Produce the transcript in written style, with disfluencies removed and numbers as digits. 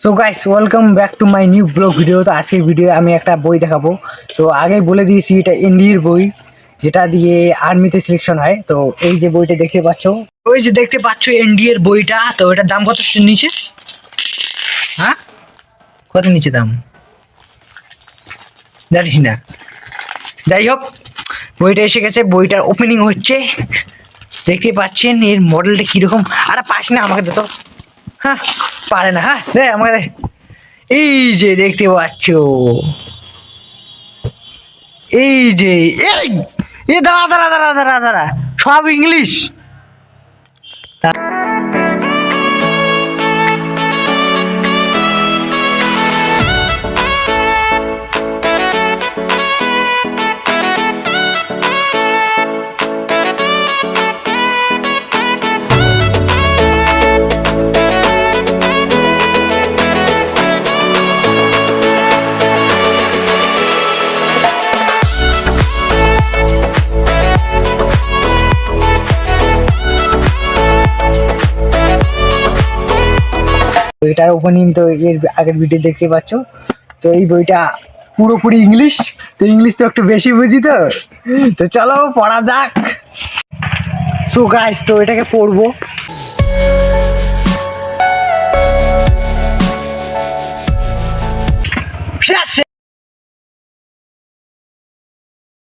So guys welcome back to my new blog video. তো আজকের video আমি একটা বই দেখাবো। তো আগেই বলে দিয়েছি এটা এনডিএর বই, যেটা দিয়ে আর্মিতে সিলেকশন হয়। তো এই যে বইটা দেখতে পাচ্ছ, ওই যে দেখতে পাচ্ছ এনডিএর বইটা। তো এটার দাম কত নিচে? হ্যাঁ, কত নিচে দাম জানি না। যাই হোক, বইটা এসে গেছে, বইটার ওপেনিং হচ্ছে। দেখতে পাচ্ছেন এর মডেলটা কিরকম। আরে পাস না, আমাকে দে তো। হ্যাঁ, পারে না। হ্যাঁ দে আমাকে দে। এই যে দেখতে পাচ্ছ, এই যে এই এ দাঁড়া দাঁড়া দাঁড়া দাঁড়া দাঁড়া, সব ইংলিশ। বইটার ওপেনিং তো এর আগের ভিডিও দেখতে পাচ্ছ। তো এই বইটা পুরোপুরি ইংলিশ। তো ইংলিশ তো একটু বেশি বুঝি। তো তো চলো পড়া যাক। সো গাইস, তো এটাকে পড়বো। শেষ।